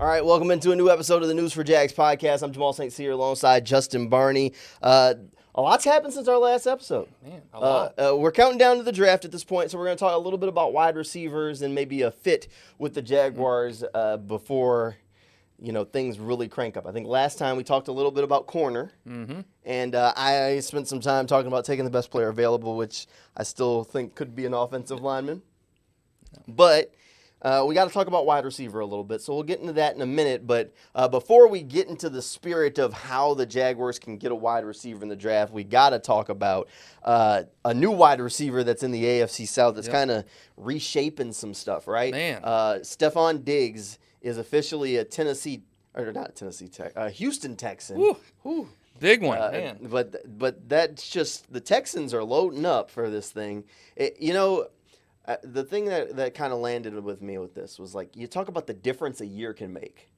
All right, welcome into a new episode of the News4JAGs podcast. I'm Jamal St here alongside Justin Barney. A lot's happened since our last episode. Man, a lot. We're counting down to the draft at this point, so we're going to talk a little bit about wide receivers and maybe a fit with the Jaguars before things really crank up. I think last time we talked a little bit about corner, and I spent some time talking about taking the best player available, which I still think could be an offensive lineman. But we got to talk about wide receiver a little bit, so we'll get into that in a minute. But before we get into the spirit of how the Jaguars can get a wide receiver in the draft, we got to talk about a new wide receiver that's in the AFC South that's kind of reshaping some stuff, right? Man. Stefon Diggs is officially a Houston Texan. Woo. Big one, man. But that's just the Texans are loading up for this thing. The thing that kind of landed with me with this was like, you talk about the difference a year can make.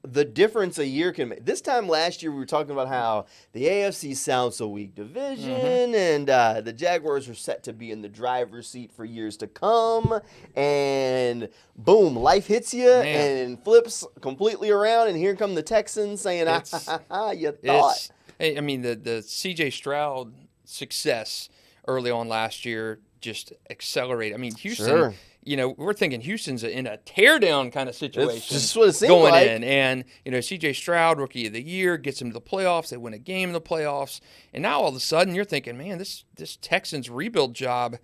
The difference a year can make. This time last year, we were talking about how the AFC South's a weak division, and the Jaguars are set to be in the driver's seat for years to come. And boom, life hits you and flips completely around, and here come the Texans saying, you thought. I mean, the C.J. Stroud success early on last year just accelerated. I mean, Houston, we're thinking Houston's in a teardown kind of situation. That's just what it seemed going like. in. And, C.J. Stroud, Rookie of the Year, gets them to the playoffs. They win a game in the playoffs. And now all of a sudden you're thinking, man, this Texans rebuild job,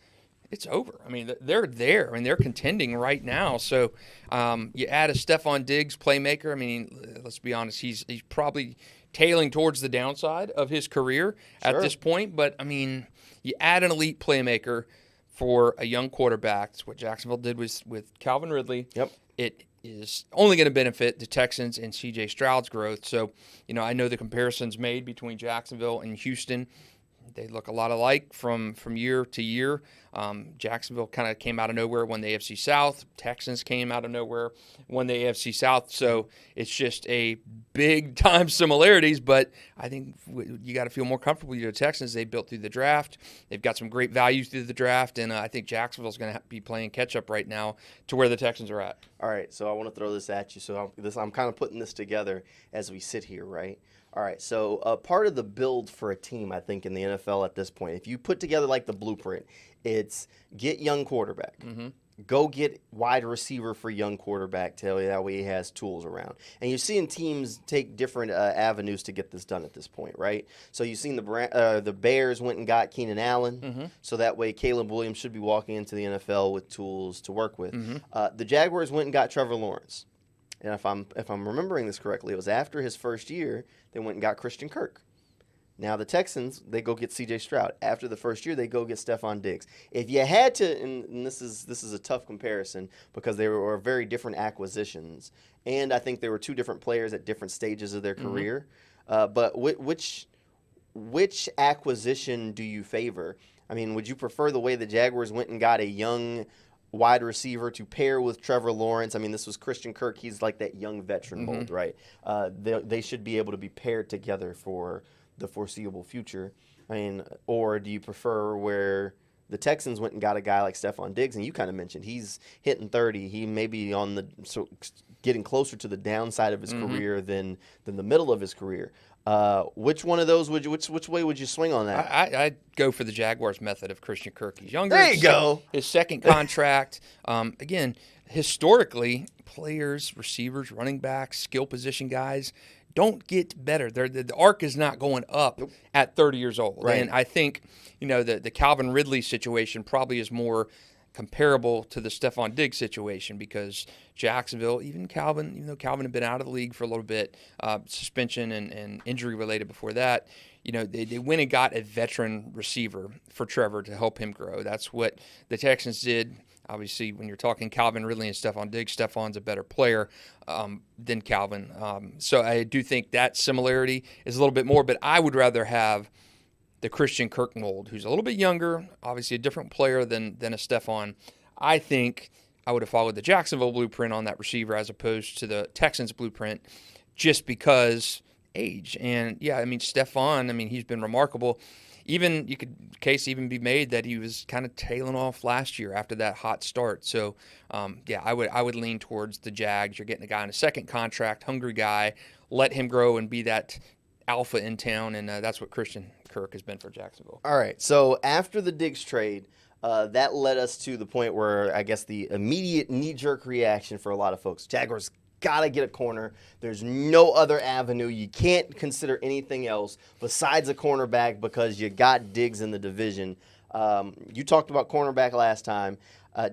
it's over. I mean, they're there. I mean, they're contending right now. So you add a Stefon Diggs playmaker. I mean, let's be honest, he's probably tailing towards the downside of his career at this point. But, I mean, you add an elite playmaker for a young quarterback. That's what Jacksonville did with Calvin Ridley. Yep. It is only going to benefit the Texans and C.J. Stroud's growth. So, I know the comparisons made between Jacksonville and Houston, they look a lot alike from year to year. Jacksonville kind of came out of nowhere, won the AFC South. Texans came out of nowhere, won the AFC South. So it's just a big-time similarities, but I think you got to feel more comfortable with the Texans. They built through the draft. They've got some great values through the draft, and I think Jacksonville's going to be playing catch-up right now to where the Texans are at. All right, so I want to throw this at you. So I'm kind of putting this together as we sit here, right? All right, so part of the build for a team, I think, in the NFL at this point, if you put together like the blueprint, it's get young quarterback. Go get wide receiver for young quarterback. Tell you that way he has tools around. And you're seeing teams take different avenues to get this done at this point, right? So you've seen the Bears went and got Keenan Allen, so that way Caleb Williams should be walking into the NFL with tools to work with. The Jaguars went and got Trevor Lawrence. And if I'm remembering this correctly, it was after his first year they went and got Christian Kirk. Now the Texans, they go get C.J. Stroud. After the first year, they go get Stefon Diggs. If you had to, and this is a tough comparison because they were very different acquisitions, and I think there were two different players at different stages of their career. But which acquisition do you favor? I mean, would you prefer the way the Jaguars went and got a young wide receiver to pair with Trevor Lawrence? I mean, this was Christian Kirk. He's like that young veteran mold, right? They should be able to be paired together for the foreseeable future. I mean, or do you prefer where the Texans went and got a guy like Stefon Diggs, and you kind of mentioned he's hitting 30. He may be getting closer to the downside of his career than the middle of his career. Which one of those which way would you swing on that? I'd go for the Jaguars method of Christian Kirk. He's younger. There you go. His second contract. Again, historically, players, receivers, running backs, skill position guys don't get better. The arc is not going up at 30 years old. Right. And I think, the Calvin Ridley situation probably is more comparable to the Stefon Diggs situation because Jacksonville, even though Calvin had been out of the league for a little bit, suspension and injury related before that, they went and got a veteran receiver for Trevor to help him grow. That's what the Texans did. Obviously, when you're talking Calvin Ridley and Stefon Diggs, Stefon's a better player than Calvin. So I do think that similarity is a little bit more, but I would rather have the Christian Kirk mold, who's a little bit younger, obviously a different player than a Stefon. I think I would have followed the Jacksonville blueprint on that receiver as opposed to the Texans blueprint just because age. And, yeah, I mean, Stefon, he's been remarkable. even case even be made that he was kind of tailing off last year after that hot start. So, yeah, I would lean towards the Jags. You're getting a guy on a second contract, hungry guy. Let him grow and be that alpha in town, and that's what Christian Kirk has been for Jacksonville. All right, so after the Diggs trade, that led us to the point where I guess the immediate knee-jerk reaction for a lot of folks, Jaguars got to get a corner. There's no other avenue. You can't consider anything else besides a cornerback because you got Diggs in the division. You talked about cornerback last time.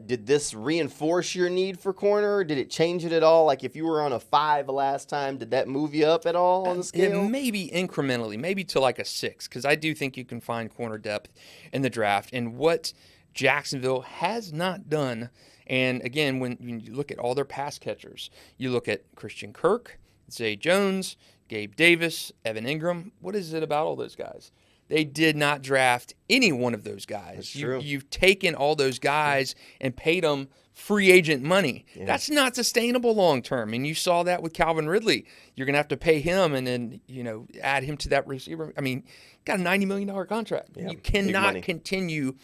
Did this reinforce your need for corner? Did it change it at all? Like if you were on a 5 last time, did that move you up at all on the scale? Maybe incrementally, maybe to like a 6, because I do think you can find corner depth in the draft. And what Jacksonville has not done, and again, when you look at all their pass catchers, you look at Christian Kirk, Zay Jones, Gabe Davis, Evan Ingram. What is it about all those guys? They did not draft any one of those guys. That's true. You've taken all those guys and paid them free agent money. Yeah. That's not sustainable long term. And you saw that with Calvin Ridley. You're going to have to pay him and then, add him to that receiver. I mean, got a $90 million contract. Yeah, you cannot continue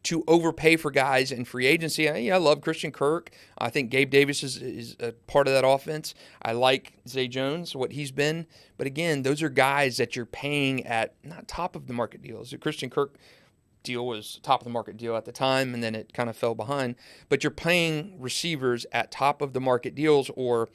to overpay for guys in free agency. I love Christian Kirk. I think Gabe Davis is a part of that offense. I like Zay Jones, what he's been. But again, those are guys that you're paying at not top of the market deals. The Christian Kirk deal was top of the market deal at the time, and then it kind of fell behind. But you're paying receivers at top of the market deals or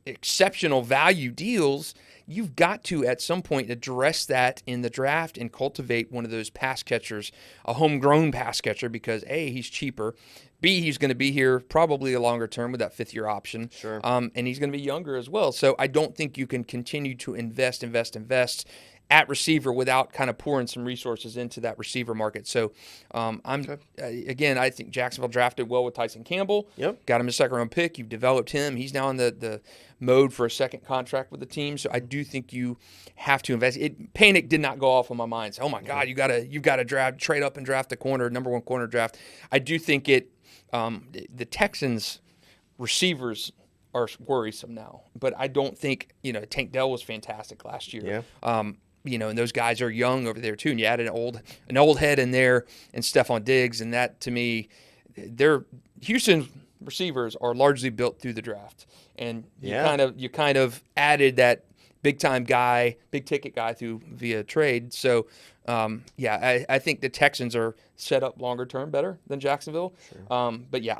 exceptional value deals. You've got to, at some point, address that in the draft and cultivate one of those pass catchers, a homegrown pass catcher, because A, he's cheaper, B, he's going to be here probably a longer term with that 5th-year option, sure. And he's going to be younger as well. So I don't think you can continue to invest at receiver without kind of pouring some resources into that receiver market. So again, I think Jacksonville drafted well with Tyson Campbell. Yep. Got him a 2nd-round pick. You've developed him. He's now in the mode for a second contract with the team. So I do think you have to invest. Panic did not go off on my mind. So, oh my God, you've got to trade up and draft the corner, number 1 corner draft. I do think the Texans receivers are worrisome now, but I don't think Tank Dell was fantastic last year. Yeah. And those guys are young over there too. And you add an old head in there and Stefon Diggs, and that to me, Houston receivers are largely built through the draft. And you kind of added that big time guy, big ticket guy via trade. So I think the Texans are set up longer term better than Jacksonville. Sure. But yeah,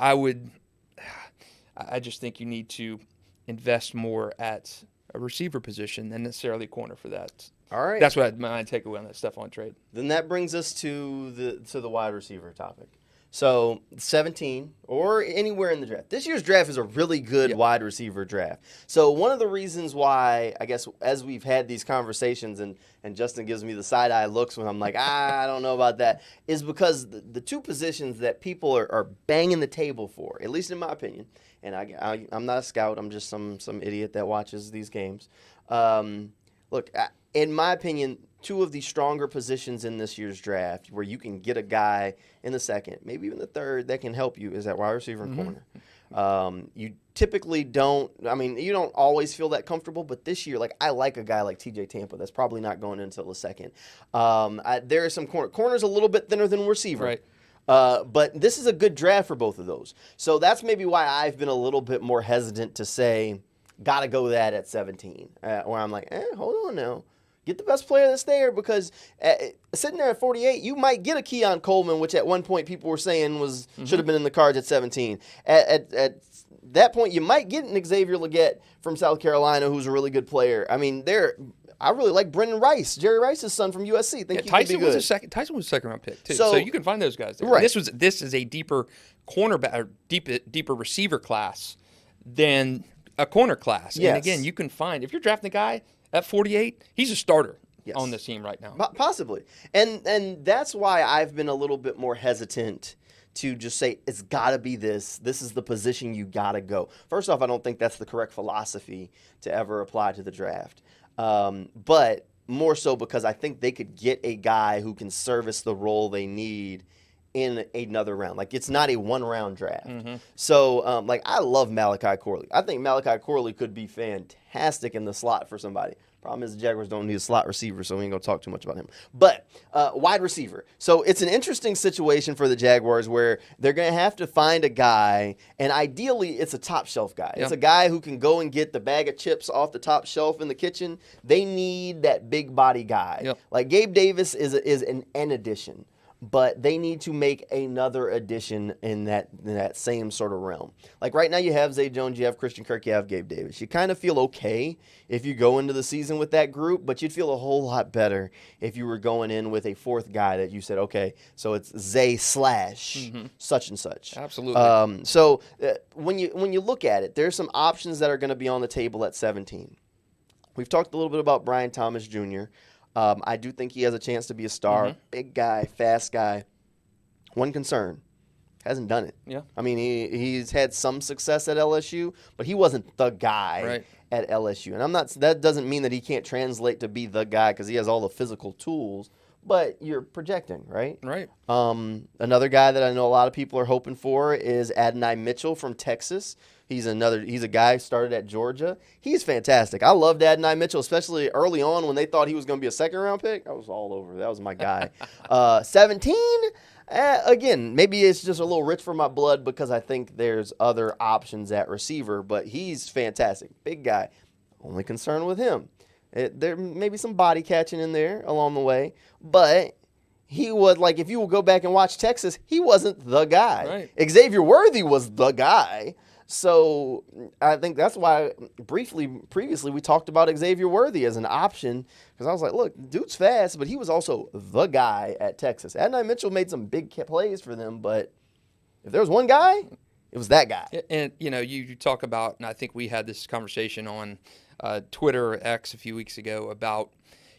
I just think you need to invest more at a receiver position than necessarily corner for that. All right. That's what my takeaway on that Stefon trade. Then that brings us to the wide receiver topic. So 17 or anywhere in the draft. This year's draft is a really good wide receiver draft. So one of the reasons why, I guess, as we've had these conversations and Justin gives me the side-eye looks when I'm like, I don't know about that, is because the 2 positions that people are banging the table for, at least in my opinion, and I'm not a scout, I'm just some idiot that watches these games. Look, in my opinion, 2 of the stronger positions in this year's draft where you can get a guy in the 2nd, maybe even the 3rd, that can help you is that wide receiver and corner. You typically don't always feel that comfortable, but this year, I like a guy like TJ Tampa that's probably not going until the 2nd. There are some corners a little bit thinner than receiver. Right. But this is a good draft for both of those. So that's maybe why I've been a little bit more hesitant to say, got to go that at 17, where I'm like, hold on now. Get the best player that's there, because sitting there at 48, you might get a Keon Coleman, which at one point people were saying should have been in the cards at 17. At that point, you might get an Xavier Legette from South Carolina, who's a really good player. I mean, I really like Brendan Rice, Jerry Rice's son from USC. Tyson was a second-round pick too, so you can find those guys there. Right. This is a deeper cornerback or deeper receiver class than a corner class. Yes. And again, you can find, if you're drafting a guy at 48, he's a starter on this team right now. Possibly. And that's why I've been a little bit more hesitant to just say it's got to be this. This is the position you got to go. First off, I don't think that's the correct philosophy to ever apply to the draft. But more so because I think they could get a guy who can service the role they need in another round. Like, it's not a one-round draft. So, like, I love Malachi Corley. I think Malachi Corley could be fantastic in the slot for somebody. Problem is the Jaguars don't need a slot receiver, so we ain't going to talk too much about him. But wide receiver. So it's an interesting situation for the Jaguars where they're going to have to find a guy, and ideally it's a top shelf guy. It's a guy who can go and get the bag of chips off the top shelf in the kitchen. They need that big body guy. Like Gabe Davis is an addition. But they need to make another addition in that same sort of realm. Like right now you have Zay Jones, you have Christian Kirk, you have Gabe Davis. You kind of feel okay if you go into the season with that group, but you'd feel a whole lot better if you were going in with a fourth guy that you said, okay, so it's Zay / such and such. Absolutely. So when you look at it, there's some options that are going to be on the table at 17. We've talked a little bit about Brian Thomas Jr., I do think he has a chance to be a star. Big guy, fast guy. One concern, hasn't done it. Yeah. I mean, he's had some success at LSU, but he wasn't the guy at LSU. And that doesn't mean that he can't translate to be the guy because he has all the physical tools, but you're projecting, right? Right. Another guy that I know a lot of people are hoping for is Adonai Mitchell from Texas. He's a guy who started at Georgia. He's fantastic. I loved Adonai Mitchell, especially early on when they thought he was going to be a second-round pick. I was all over. That was my guy. 17, again, maybe it's just a little rich for my blood because I think there's other options at receiver, but he's fantastic. Big guy. Only concern with him. There may be some body catching in there along the way, but he was, like, if you will go back and watch Texas, he wasn't the guy. Right. Xavier Worthy was the guy. So I think that's why previously we talked about Xavier Worthy as an option because I was like, look, dude's fast, but he was also the guy at Texas. Adonai Mitchell made some big plays for them, but if there was one guy, it was that guy. And, you talk about, and I think we had this conversation on Twitter or X a few weeks ago about,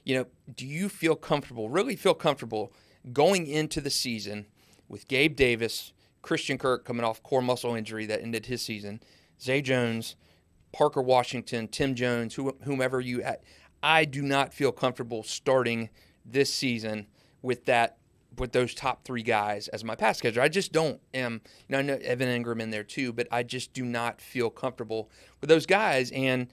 do you really feel comfortable going into the season with Gabe Davis, Christian Kirk coming off core muscle injury that ended his season, Zay Jones, Parker Washington, Tim Jones, whomever I do not feel comfortable starting this season with those top three guys as my pass catcher. I just don't I know Evan Ingram in there too, but I just do not feel comfortable with those guys. And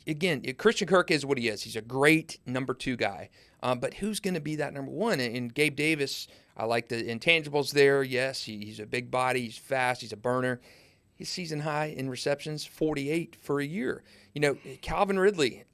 again, Christian Kirk is what he is. He's a great number 2 guy. But who's going to be that number 1? And Gabe Davis, I like the intangibles there. Yes, he's a big body. He's fast. He's a burner. His season high in receptions, 48 for a year. Calvin Ridley,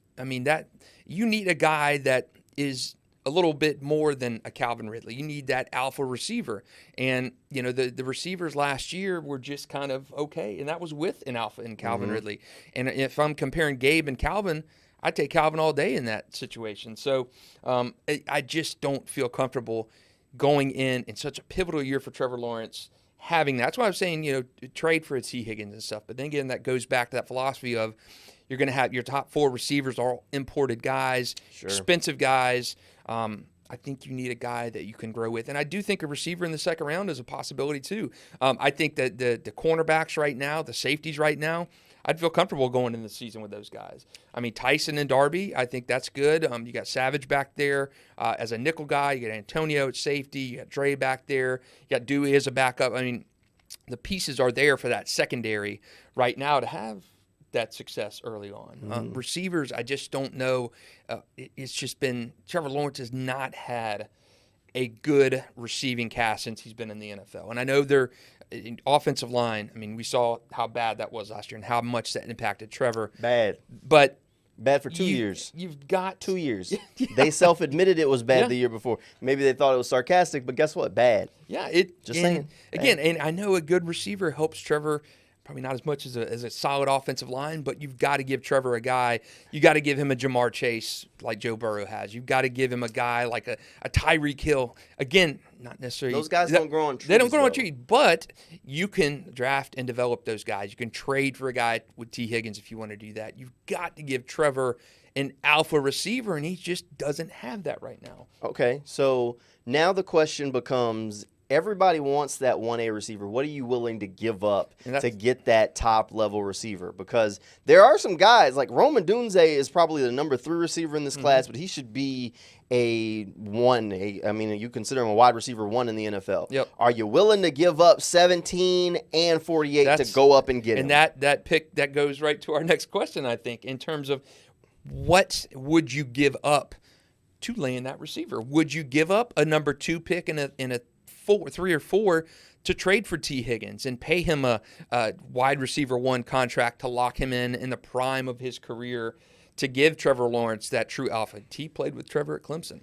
you need a guy that is a little bit more than a Calvin Ridley. You need that alpha receiver. And, the receivers last year were just kind of okay, and that was with an alpha in Calvin Ridley. And if I'm comparing Gabe and Calvin, I'd take Calvin all day in that situation. So I just don't feel comfortable going in such a pivotal year for Trevor Lawrence having that. That's why I'm saying, trade for a T. Higgins and stuff. But then again, that goes back to that philosophy of you're going to have your top 4 receivers are all imported guys, expensive guys. I think you need a guy that you can grow with. And I do think a receiver in the second round is a possibility too. I think that the cornerbacks right now, the safeties right now, I'd feel comfortable going into the season with those guys. Tyson and Darby, I think that's good. You got Savage back there as a nickel guy. You got Antonio at safety. You got Dre back there. You got Dewey as a backup. The pieces are there for that secondary right now to have that success early on. Receivers, I just don't know. It's just been Trevor Lawrence has not had a good receiving cast since he's been in the NFL. And I know they're offensive line. We saw how bad that was last year and how much that impacted Trevor. Bad. But bad for 2 years. You've got 2 years. They self-admitted it was bad the year before. Maybe they thought it was sarcastic, but guess what? Bad. Yeah. Saying. Again, and I know a good receiver helps Trevor. Probably not as much as a solid offensive line, but you've got to give Trevor a guy. You got to give him a Jamar Chase like Joe Burrow has. You've got to give him a guy like a Tyreek Hill. Again, not necessarily. Those guys don't grow on trees. They don't grow on trees, but you can draft and develop those guys. You can trade for a guy with T. Higgins if you want to do that. You've got to give Trevor an alpha receiver, and he just doesn't have that right now. Okay, so now the question becomes, everybody wants that 1A receiver. What are you willing to give up to get that top-level receiver? Because there are some guys, like Odunze is probably the number 3 receiver in this class, but he should be a 1. You consider him a wide receiver 1 in the NFL. Yep. Are you willing to give up 17 and 48 to go up and get him? And that pick, that goes right to our next question, I think, in terms of what would you give up to land that receiver? Would you give up a number 2 pick in a 3 or 4 to trade for T. Higgins and pay him a wide receiver 1 contract to lock him in the prime of his career, to give Trevor Lawrence that true alpha? T played with Trevor at Clemson.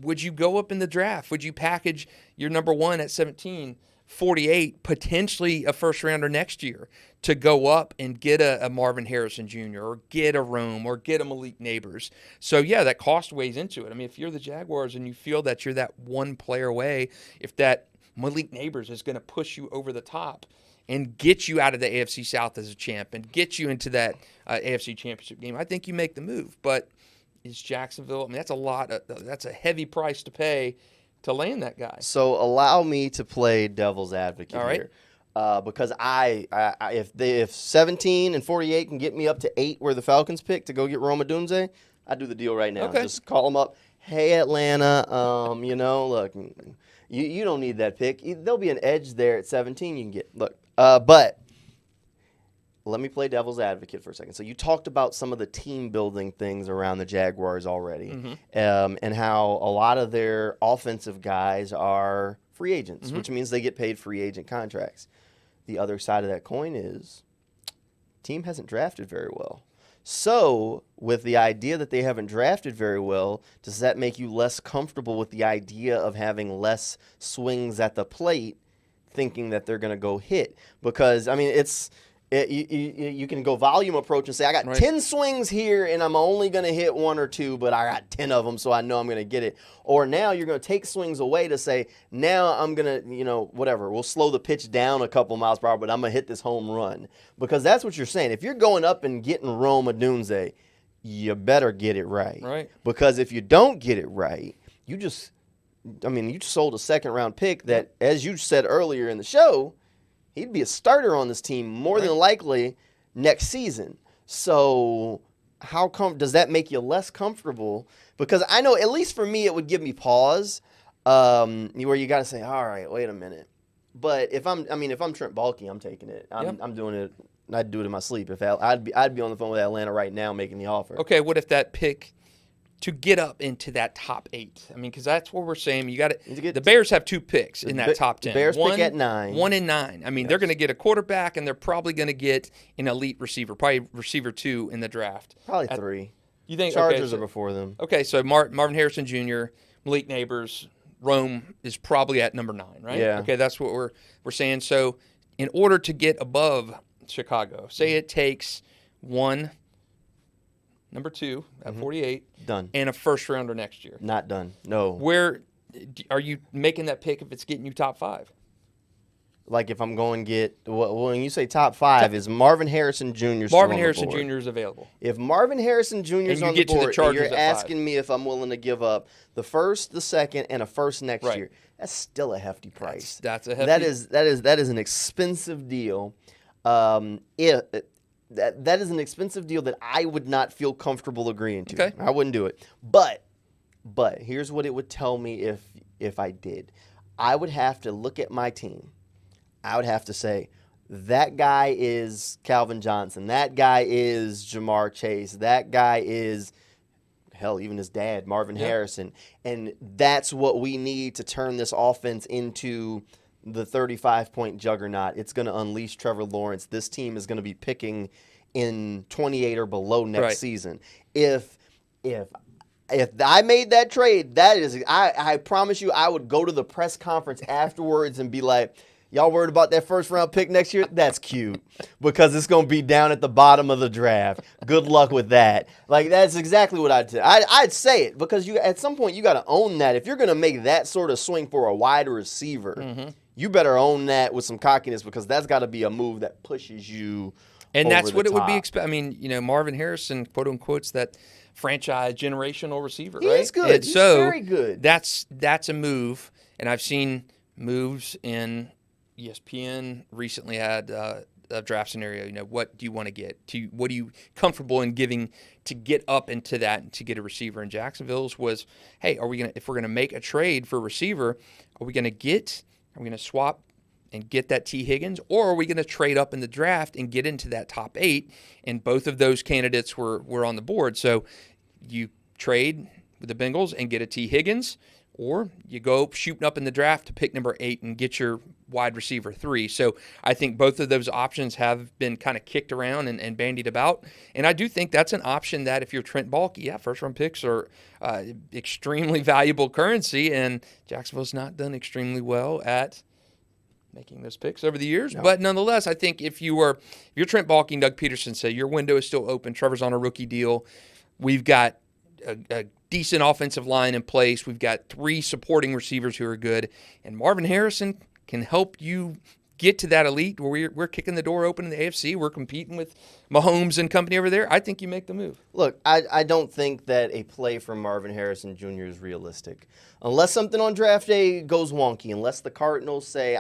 Would you go up in the draft? Would you package your number 1 at 17, 48, potentially a first-rounder next year, to go up and get a Marvin Harrison Jr. or get a Rome or get a Malik Nabers? So, yeah, that cost weighs into it. I mean, if you're the Jaguars and you feel that you're that one player away, if that Malik Nabers is going to push you over the top and get you out of the AFC South as a champ and get you into that AFC Championship game, I think you make the move. But is Jacksonville – I mean, that's a heavy price to pay to land that guy. So allow me to play devil's advocate here. Because if 17 and 48 can get me up to 8 where the Falcons pick to go get Odunze, I do the deal right now. Okay. Just call them up. Hey, Atlanta, look, you don't need that pick. There'll be an edge there at 17 you can get. Look, but let me play devil's advocate for a second. So you talked about some of the team-building things around the Jaguars already, and how a lot of their offensive guys are free agents, which means they get paid free agent contracts. The other side of that coin is team hasn't drafted very well. So with the idea that they haven't drafted very well, does that make you less comfortable with the idea of having less swings at the plate, thinking that they're going to go hit? Because, I mean, you can go volume approach and say, I got 10 swings here and I'm only going to hit 1 or 2, but I got 10 of them, so I know I'm going to get it. Or now you're going to take swings away to say, now I'm going to, whatever, we'll slow the pitch down a couple miles per hour, but I'm going to hit this home run. Because that's what you're saying. If you're going up and getting Odunze, you better get it right. Right. Because if you don't get it right, you just sold a second-round pick that, as you said earlier in the show, he'd be a starter on this team more than likely next season. So does that make you less comfortable? Because I know, at least for me, it would give me pause, where you got to say, all right, wait a minute. But if I'm Trent Baalke, I'm taking it. I'm doing it. I'd do it in my sleep. I'd be on the phone with Atlanta right now making the offer. Okay, what if that pick to get up into that top 8? I mean, because that's what we're saying. You got to. The Bears have 2 picks in that top 10. The Bears pick at 9. 1 and 9. I mean, they're going to get a quarterback, and they're probably going to get an elite receiver, probably receiver 2 in the draft. Probably 3. You think Chargers are before them? Okay, so Marvin Harrison Jr., Malik Nabers, Rome is probably at number 9, right? Yeah. Okay, that's what we're saying. So, in order to get above Chicago, say it takes 1. Number 2 at 48. Done. And a first-rounder next year. Not done. No. Where are you making that pick if it's getting you top 5? Like if I'm going to get – when you say top 5, is Marvin Harrison Jr. Marvin Harrison Jr. is available. If Marvin Harrison Jr. is on the board, and you're asking me if I'm willing to give up the first, the second, and a first next year, that's still a hefty price. That's a hefty – That is an expensive deal. That is an expensive deal that I would not feel comfortable agreeing to. Okay. I wouldn't do it. But here's what it would tell me if I did. I would have to look at my team. I would have to say, that guy is Calvin Johnson. That guy is Jamar Chase. That guy is, hell, even his dad, Marvin Harrison. And that's what we need to turn this offense into the 35-point juggernaut. It's going to unleash Trevor Lawrence. This team is going to be picking in 28 or below next season. If I made that trade, that is, I promise you, I would go to the press conference afterwards and be like, y'all worried about that first-round pick next year? That's cute, because it's going to be down at the bottom of the draft. Good luck with that. Like, that's exactly what I'd say. I'd say it, because at some point you got to own that. If you're going to make that sort of swing for a wide receiver, you better own that with some cockiness, because that's got to be a move that pushes you and over that's what the it would be. top. I mean, Marvin Harrison, quote unquote's that franchise generational receiver, He right? is good. He's so very good. That's a move, and I've seen moves in ESPN recently had a draft scenario. What do you want to get? What are you comfortable in giving to get up into that and to get a receiver? And Jacksonville's was, hey, if we're gonna make a trade for a receiver, are we gonna swap and get that T. Higgins, or are we going to trade up in the draft and get into that top 8? And both of those candidates were on the board. So you trade with the Bengals and get a T. Higgins, or you go shooting up in the draft to pick number 8 and get your wide receiver 3. So I think both of those options have been kind of kicked around and bandied about. And I do think that's an option that if you're Trent Baalke, first-round picks are extremely valuable currency, and Jacksonville's not done extremely well at making those picks over the years. No. But nonetheless, I think if you're Trent Baalke and Doug Peterson, say your window is still open, Trevor's on a rookie deal, we've got a decent offensive line in place, we've got 3 supporting receivers who are good, and Marvin Harrison can help you get to that elite where we're kicking the door open in the AFC. We're competing with Mahomes and company over there. I think you make the move. Look, I don't think that a play from Marvin Harrison Jr. is realistic. Unless something on draft day goes wonky, unless the Cardinals say,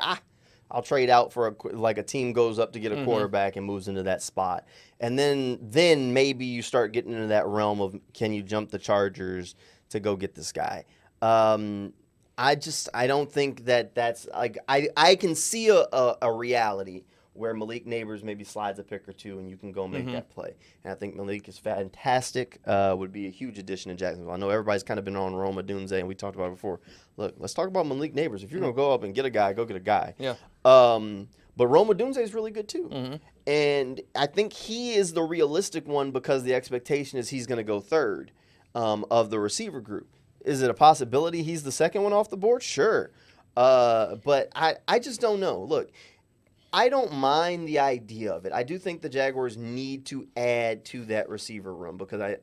I'll trade out for a team goes up to get a quarterback and moves into that spot. And then maybe you start getting into that realm of, can you jump the Chargers to go get this guy? I don't think that's like, I can see a reality where Malik Nabers maybe slides a pick or 2 and you can go make that play. And I think Malik is fantastic, would be a huge addition to Jacksonville. I know everybody's kind of been on Rome Odunze, and we talked about it before. Look, let's talk about Malik Nabers. If you're going to go up and get a guy, go get a guy. Yeah. But Rome Odunze is really good too. And I think he is the realistic one because the expectation is he's going to go 3rd of the receiver group. Is it a possibility he's the 2nd one off the board? Sure. But I just don't know. Look, I don't mind the idea of it. I do think the Jaguars need to add to that receiver room because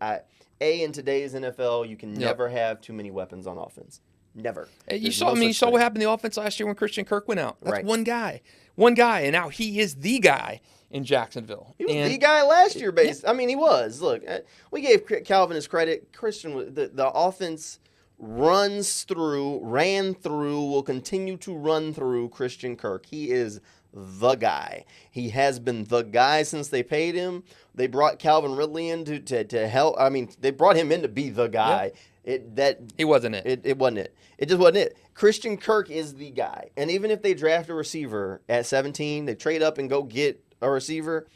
in today's NFL, you can never have too many weapons on offense. Never. You saw what happened in the offense last year when Christian Kirk went out. That's one guy, and now he is the guy in Jacksonville. He was the guy last year, basically. I mean, he was. Look, we gave Calvin his credit. Christian, the offense ran through, will continue to run through Christian Kirk. He is the guy. He has been the guy since they paid him. They brought Calvin Ridley in to help. I mean, they brought him in to be the guy. He wasn't it. It wasn't it. It just wasn't it. Christian Kirk is the guy. And even if they draft a receiver at 17, they trade up and go get a receiver,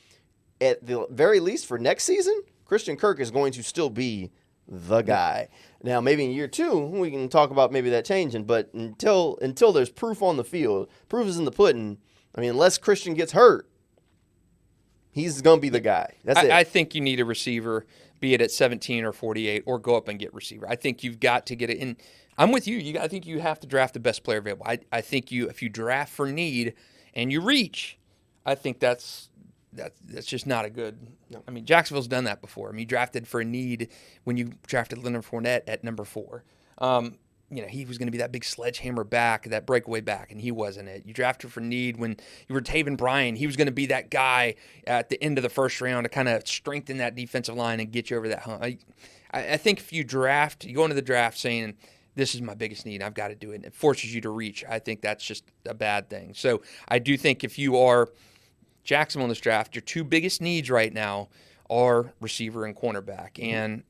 at the very least for next season, Christian Kirk is going to still be the guy. Now, maybe in year 2, we can talk about maybe that changing, but until there's proof on the field, proof is in the pudding. I mean, unless Christian gets hurt, he's going to be the guy. That's it. I think you need a receiver, be it at 17 or 48, or go up and get receiver. I think you've got to get it in. I'm with you. I think you have to draft the best player available. I think if you draft for need and you reach, I think that's just not a good. No. I mean, Jacksonville's done that before. I mean, you drafted for a need when you drafted Leonard Fournette at number 4. He was going to be that big sledgehammer back, that breakaway back, and he wasn't it. You drafted for need when you were Taven Bryan. He was going to be that guy at the end of the first round to kind of strengthen that defensive line and get you over that hump. I think if you go into the draft saying, this is my biggest need, I've got to do it, and it forces you to reach, I think that's just a bad thing. So I do think if you are Jacksonville in this draft, your 2 biggest needs right now are receiver and cornerback. And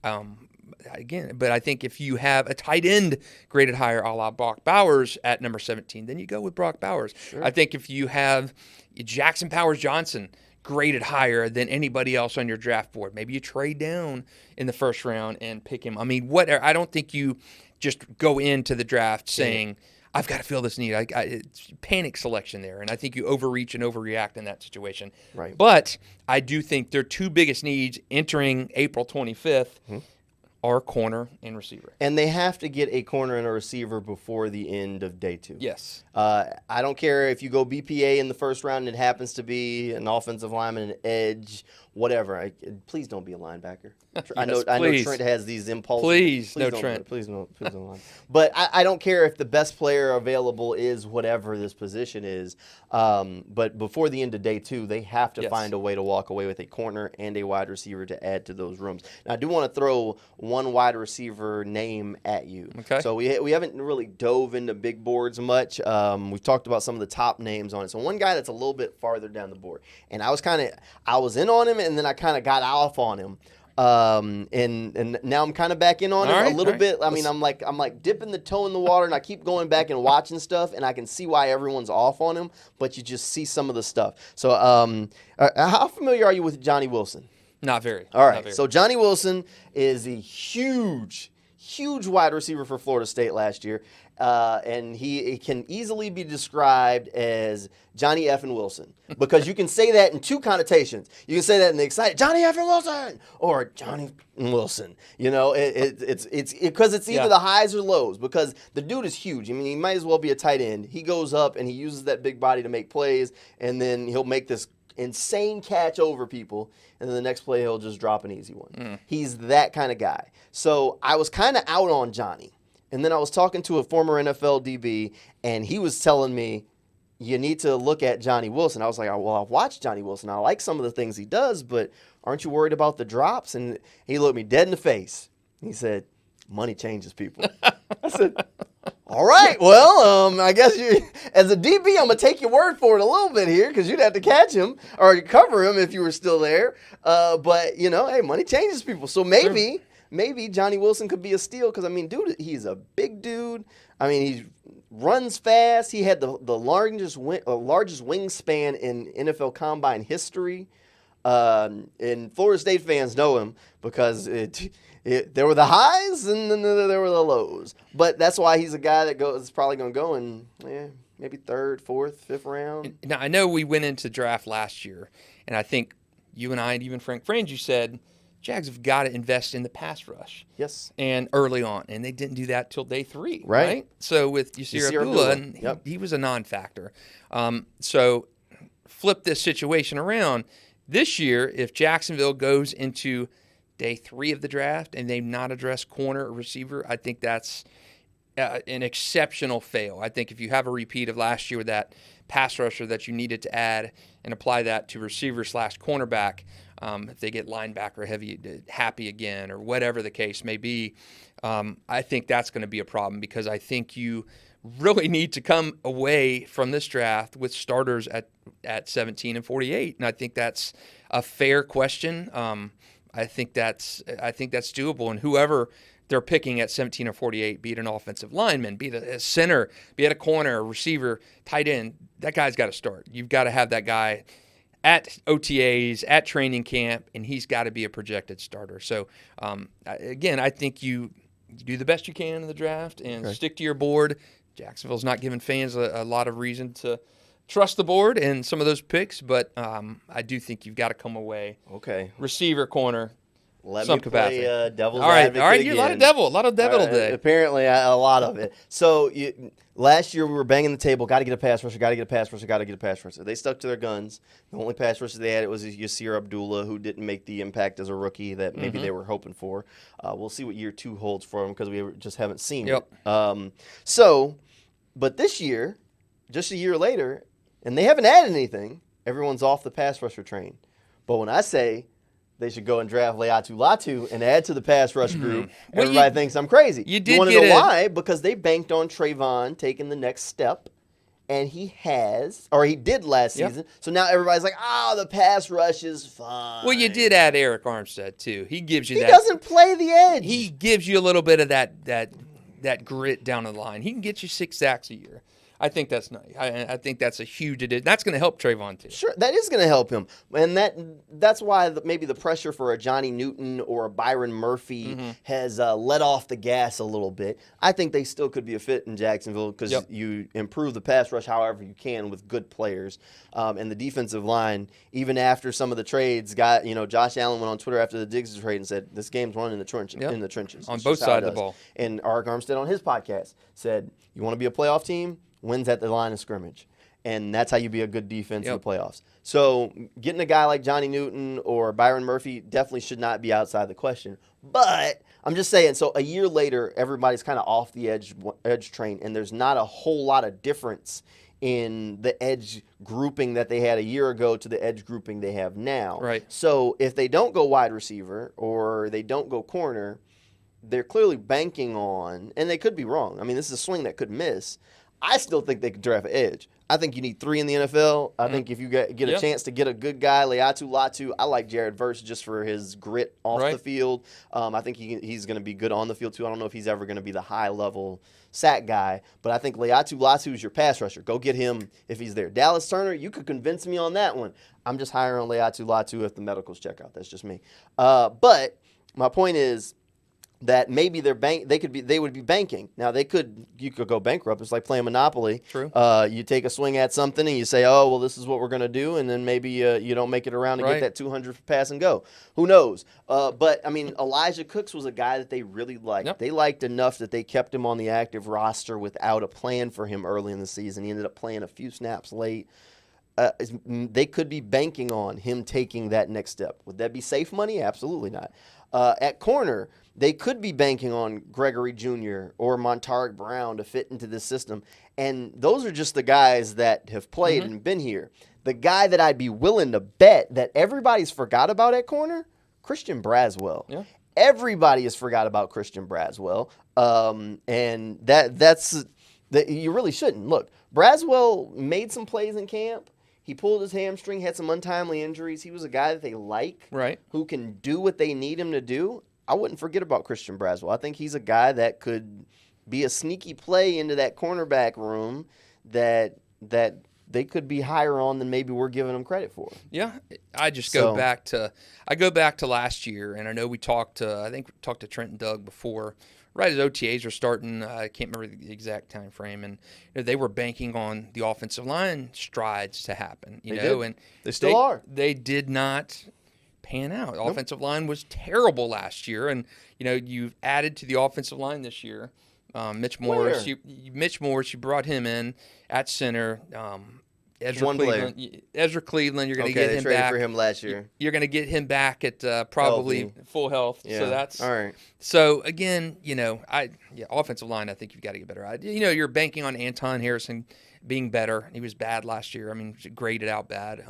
but I think if you have a tight end graded higher, a la Brock Bowers at number 17, then you go with Brock Bowers. Sure. I think if you have Jackson Powers-Johnson graded higher than anybody else on your draft board, maybe you trade down in the first round and pick him. I mean, I don't think you just go into the draft saying, I've got to fill this need. It's panic selection there, and I think you overreach and overreact in that situation. Right. But I do think their 2 biggest needs entering April 25th are corner and receiver. And they have to get a corner and a receiver before the end of day 2. Yes. I don't care if you go BPA in the first round and it happens to be an offensive lineman, an edge, whatever. Please don't be a linebacker. I know Trent has these impulses. Please no Trent. Please don't line. But I don't care if the best player available is whatever this position is. But before the end of day 2, they have to find a way to walk away with a corner and a wide receiver to add to those rooms. Now, I do want to throw one wide receiver name at you. Okay. So we haven't really dove into big boards much. We've talked about some of the top names on it. So one guy that's a little bit farther down the board, and I was in on him, and then I kind of got off on him. And now I'm kind of back in on him a little bit. I mean, I'm like dipping the toe in the water, and I keep going back and watching stuff, and I can see why everyone's off on him, but you just see some of the stuff. So, how familiar are you with Johnny Wilson? Not very. All right. Not very. So Johnny Wilson is a huge wide receiver for Florida State last year. And he can easily be described as Johnny Effin Wilson, because you can say that in two connotations. You can say that in the excited Johnny Effin Wilson or Johnny Wilson. You know, it's because it's either the highs or lows, because the dude is huge. I mean, he might as well be a tight end. He goes up and he uses that big body to make plays, and then he'll make this insane catch over people, and then the next play he'll just drop an easy one. He's that kind of guy. So I was kind of out on Johnny. And then I was talking to a former NFL DB, and he was telling me, you need to look at Johnny Wilson. I was like, well, I've watched Johnny Wilson. I like some of the things he does, but aren't you worried about the drops? And he looked me dead in the face. He said, money changes people. I said, all right, well, I guess you, as a DB, I'm going to take your word for it a little bit here, because you'd have to catch him or cover him if you were still there. But, you know, hey, money changes people. So maybe Johnny Wilson could be a steal, because, I mean, dude, he's a big dude. I mean, he runs fast. He had the largest wingspan in NFL Combine history. And Florida State fans know him because there were the highs and then there were the lows. But that's why he's a guy that is probably going to go in maybe third, fourth, fifth round. Now, I know we went into draft last year, and I think you and I and even Frank Frangie said Jags have got to invest in the pass rush. Yes. And early on. And they didn't do that till day 3. Right. So with Cyr Abdullah, and he was a non-factor. So flip this situation around. This year, if Jacksonville goes into day 3 of the draft and they've not addressed corner or receiver, I think that's an exceptional fail. I think if you have a repeat of last year with that pass rusher that you needed to add and apply that to receiver/cornerback, if they get linebacker happy again or whatever the case may be, I think that's going to be a problem, because I think you really need to come away from this draft with starters at 17 and 48. And I think that's a fair question. I think that's doable. And whoever they're picking at 17 or 48, be it an offensive lineman, be it a center, be it a corner, a receiver, tight end, that guy's got to start. You've got to have that guy at OTAs, at training camp, and he's got to be a projected starter. So, again, I think you do the best you can in the draft and stick to your board. Jacksonville's not giving fans a lot of reason to trust the board and some of those picks, but I do think you've got to come away. Okay. Receiver, corner, Let some me capacity. play devil's advocate. All right, again. you're a lot of devil today. Apparently, a lot of it. So last year we were banging the table. Got to get a pass rusher. Got to get a pass rusher. Got to get a pass rusher. They stuck to their guns. The only pass rusher they had was Cyr Abdullah, who didn't make the impact as a rookie that maybe they were hoping for. We'll see what year 2 holds for him, because we just haven't seen it. But this year, just a year later, and they haven't added anything, everyone's off the pass rusher train. But when I say they should go and draft Laiatu Latu and add to the pass rush group, everybody thinks I'm crazy. You want to know why? Because they banked on Trayvon taking the next step, and he did last season. So now everybody's like, the pass rush is fine. Well, you did add Eric Armstead, too. He gives you that. He doesn't play the edge. He gives you a little bit of that grit down the line. He can get you 6 sacks a year. I think that's nice. I think that's a huge addition. That's going to help Trayvon too. Sure, that is going to help him, and that's why maybe the pressure for a Johnny Newton or a Byron Murphy has let off the gas a little bit. I think they still could be a fit in Jacksonville, because you improve the pass rush however you can with good players, and the defensive line. Even after some of the trades, Josh Allen went on Twitter after the Diggs trade and said this game's won in the trenches on both sides of the ball. And Eric Armstead on his podcast said, "You want to be a playoff team? Wins at the line of scrimmage." And that's how you be a good defense in the playoffs. So getting a guy like Johnny Newton or Byron Murphy definitely should not be outside the question. But I'm just saying, so a year later, everybody's kind of off the edge train, and there's not a whole lot of difference in the edge grouping that they had a year ago to the edge grouping they have now. Right. So if they don't go wide receiver or they don't go corner, they're clearly banking on, and they could be wrong. I mean, this is a swing that could miss. I still think they could draft an edge. I think you need 3 in the NFL. I think if you get a chance to get a good guy, Latu, I like Jared Verse just for his grit off the field. I think he's going to be good on the field, too. I don't know if he's ever going to be the high-level sack guy, but I think Latu is your pass rusher. Go get him if he's there. Dallas Turner, you could convince me on that one. I'm just higher on Latu if the medicals check out. That's just me. But my point is, that maybe they would be banking. Now you could go bankrupt. It's like playing Monopoly. True. You take a swing at something and you say, oh, well, this is what we're going to do, and then maybe you don't make it around and get that 200 for pass and go. Who knows? But I mean, Elijah Cooks was a guy that they really liked. Yep. They liked enough that they kept him on the active roster without a plan for him early in the season. He ended up playing a few snaps late. They could be banking on him taking that next step. Would that be safe money? Absolutely not. At corner, they could be banking on Gregory Jr. or Montaric Brown to fit into this system. And those are just the guys that have played and been here. The guy that I'd be willing to bet that everybody's forgot about at corner, Christian Braswell. Yeah. Everybody has forgot about Christian Braswell. And that's you really shouldn't. Look, Braswell made some plays in camp. He pulled his hamstring, had some untimely injuries. He was a guy that they like, who can do what they need him to do. I wouldn't forget about Christian Braswell. I think he's a guy that could be a sneaky play into that cornerback room that they could be higher on than maybe we're giving them credit for. Yeah, I just go back to last year, and I know we talked to Trent and Doug before, right as OTAs are starting. I can't remember the exact time frame, and they were banking on the offensive line strides to happen. And they still are. They did not pan out. Nope. Offensive line was terrible last year, and you've added to the offensive line this year. Mitch Morris, you brought him in at center. Ezra Cleveland, you're going to get him back. They traded for him last year. You're going to get him back at probably full health. Yeah. So that's all right. So again, offensive line, I think you've got to get better. You're banking on Anton Harrison being better. He was bad last year. I mean, graded out bad.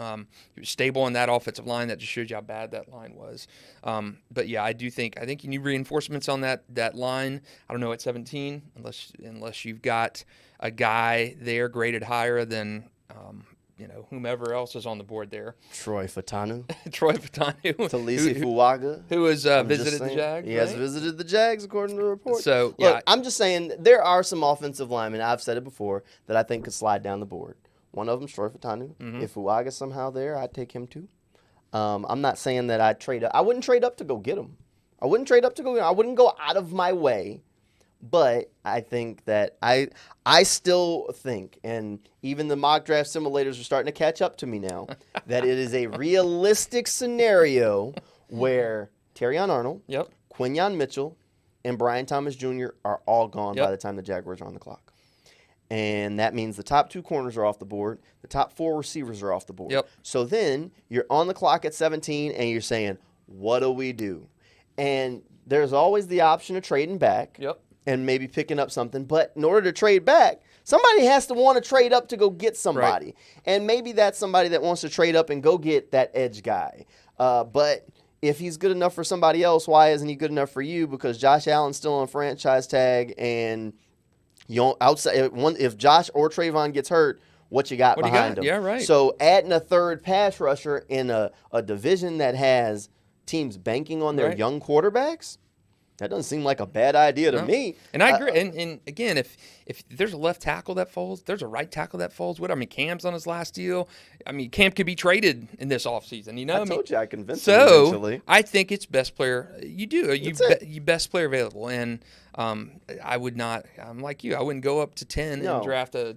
He was stable in that offensive line. That just shows you how bad that line was. But yeah, I think you need reinforcements on that line. I don't know at 17, unless you've got a guy there graded higher than whomever else is on the board there. Troy Fatanu. Talisi Fuaga. Who has visited the Jags. He has visited the Jags, according to the report. So, look, I'm just saying there are some offensive linemen, I've said it before, that I think could slide down the board. One of them is Troy Fatanu. If Fuaga's somehow there, I'd take him too. I'm not saying that I'd trade up. I wouldn't trade up to go get him. I wouldn't go out of my way. But I think that I still think, and even the mock draft simulators are starting to catch up to me now, that it is a realistic scenario where Terrion Arnold, Quinyon Mitchell, and Brian Thomas Jr. are all gone by the time the Jaguars are on the clock. And that means the top 2 corners are off the board. The top 4 receivers are off the board. So then you're on the clock at 17, and you're saying, what do we do? And there's always the option of trading back. And maybe picking up something. But in order to trade back, somebody has to want to trade up to go get somebody. Right. And maybe that's somebody that wants to trade up and go get that edge guy. But if he's good enough for somebody else, why isn't he good enough for you? Because Josh Allen's still on franchise tag, and if Josh or Trayvon gets hurt, what you got behind him? Yeah, right. So adding a third pass rusher in a division that has teams banking on their young quarterbacks, that doesn't seem like a bad idea to me. And I agree. And again, if there's a left tackle that falls, there's a right tackle that falls. Cam's on his last deal. Cam could be traded in this offseason. I told you I convinced him eventually. So I think it's best player. You do. You best player available. And I would not. I'm like you. I wouldn't go up to 10 and draft a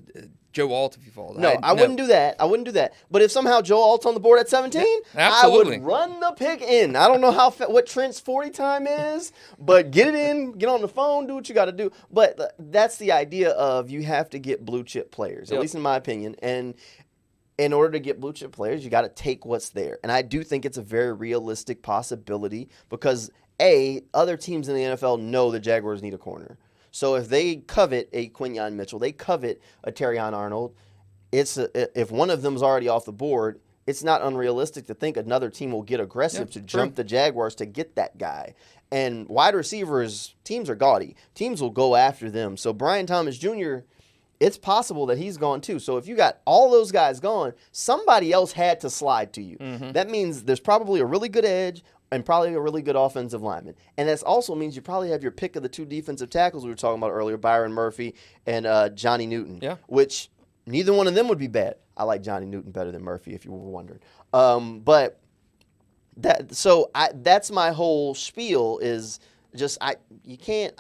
Joe Alt if you fall. I wouldn't do that. But if somehow Joe Alt's on the board at 17, I would run the pick in. I don't know what Trent's 40 time is, but get it in, get on the phone, do what you got to do. But that's the idea of you have to get blue chip players, at least in my opinion. And in order to get blue chip players, you got to take what's there. And I do think it's a very realistic possibility because, other teams in the NFL know the Jaguars need a corner. So if they covet a Quinyon Mitchell, they covet a Terrion Arnold, if one of them's already off the board, it's not unrealistic to think another team will get aggressive to jump the Jaguars to get that guy. And wide receivers, teams are gaudy. Teams will go after them. So Brian Thomas Jr., it's possible that he's gone too. So if you got all those guys gone, somebody else had to slide to you. That means there's probably a really good edge and probably a really good offensive lineman. And that also means you probably have your pick of the 2 defensive tackles we were talking about earlier, Byron Murphy and Johnny Newton, which neither one of them would be bad. I like Johnny Newton better than Murphy, if you were wondering. But that's my whole spiel is just I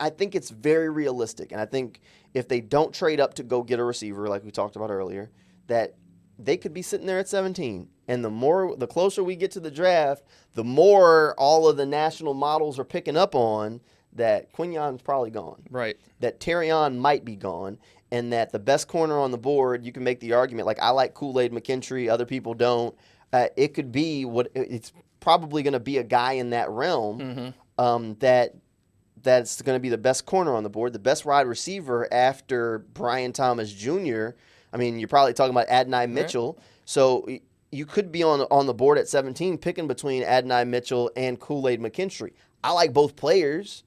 think it's very realistic. And I think if they don't trade up to go get a receiver like we talked about earlier, that they could be sitting there at 17. And the closer we get to the draft, the more all of the national models are picking up on that Quignon's probably gone. Right. That Terrion might be gone. And that the best corner on the board, you can make the argument, like I like Kool-Aid McKinstry, other people don't. It could be it's probably going to be a guy in that realm that's going to be the best corner on the board, the best wide receiver after Brian Thomas Jr. I mean, you're probably talking about Adonai Mitchell. Right. So you could be on the board at 17 picking between Adonai Mitchell and Kool-Aid McKinstry. I like both players.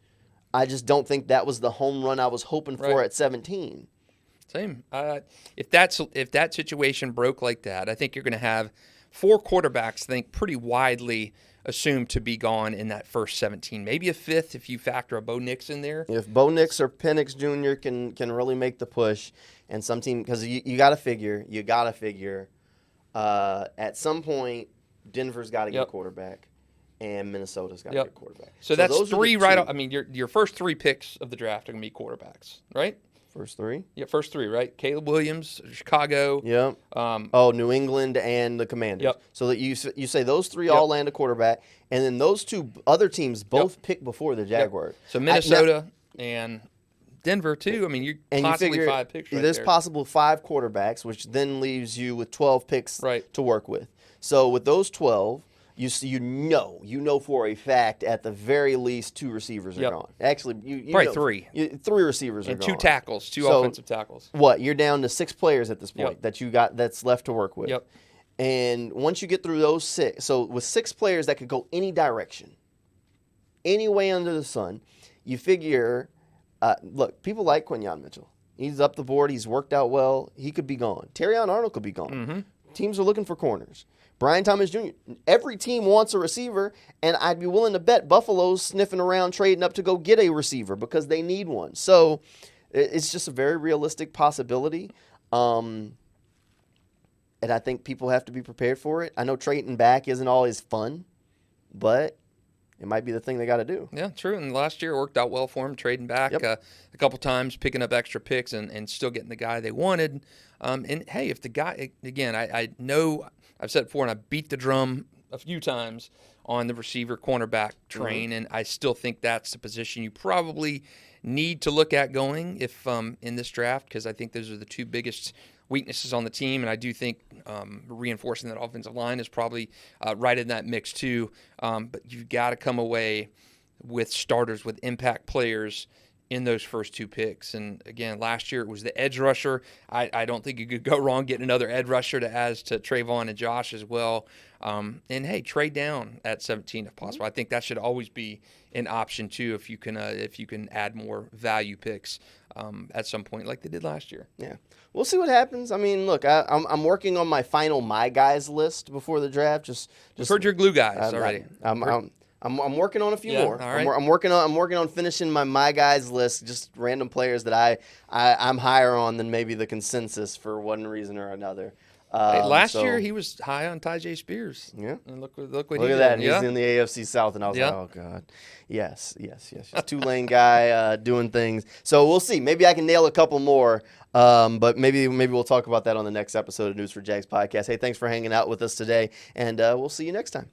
I just don't think that was the home run I was hoping for at 17. Same. If that situation broke like that, I think you're going to have 4 quarterbacks, I think, pretty widely assumed to be gone in that first 17. Maybe a 5th if you factor a Bo Nix in there. If Bo Nix or Penix Jr. can really make the push, and some team, because you got to figure, at some point Denver's got to get a quarterback, and Minnesota's got to get a quarterback. So that's 3 right. I mean, your first 3 picks of the draft are going to be quarterbacks, right? First 3? Yeah, first 3, right? Caleb Williams, Chicago. Yep. New England and the Commanders. Yep. So that you say those 3 all land a quarterback, and then those 2 other teams both pick before the Jaguars. So Minnesota and Denver, too. I mean, you're possibly 5 picks right there's there. possible 5 quarterbacks, which then leaves you with 12 picks to work with. So with those 12, you know for a fact at the very least 2 receivers are gone. Actually, you probably know, 3. 3 receivers and are gone. And 2 tackles, 2 offensive tackles. What? You're down to 6 players at this point that you got that's left to work with. Yep. And once you get through those 6, so with 6 players that could go any direction, any way under the sun, you figure, look, people like Quinyon Mitchell. He's up the board. He's worked out well. He could be gone. Terrion Arnold could be gone. Teams are looking for corners. Brian Thomas Jr., every team wants a receiver, and I'd be willing to bet Buffalo's sniffing around trading up to go get a receiver because they need one. So it's just a very realistic possibility, and I think people have to be prepared for it. I know trading back isn't always fun, but it might be the thing they got to do. Yeah, true. And last year it worked out well for them, trading back a couple times, picking up extra picks, and still getting the guy they wanted. And, hey, if the guy – again, I know – I've said it before, and I beat the drum a few times on the receiver cornerback train, and I still think that's the position you probably need to look at going if in this draft, because I think those are the 2 biggest weaknesses on the team, and I do think reinforcing that offensive line is probably right in that mix too. But you've got to come away with starters, with impact players in those first 2 picks. And again, last year it was the edge rusher. I don't think you could go wrong getting another edge rusher to add to Trayvon and Josh as well. And hey, trade down at 17 if possible. I think that should always be an option too if you can add more value picks at some point like they did last year. Yeah, we'll see what happens. I mean, look, I'm working on my final my guys list before the draft. Just heard your glue guys already. I'm working on a few more. All right. I'm working on finishing my guys list. Just random players that I'm higher on than maybe the consensus for one reason or another. Last year he was high on Tyjae Spears. Yeah. And look what at that. He's in the AFC South, and I was like, oh god, yes. Tulane guy doing things. So we'll see. Maybe I can nail a couple more. But maybe we'll talk about that on the next episode of News4JAGs podcast. Hey, thanks for hanging out with us today, and we'll see you next time.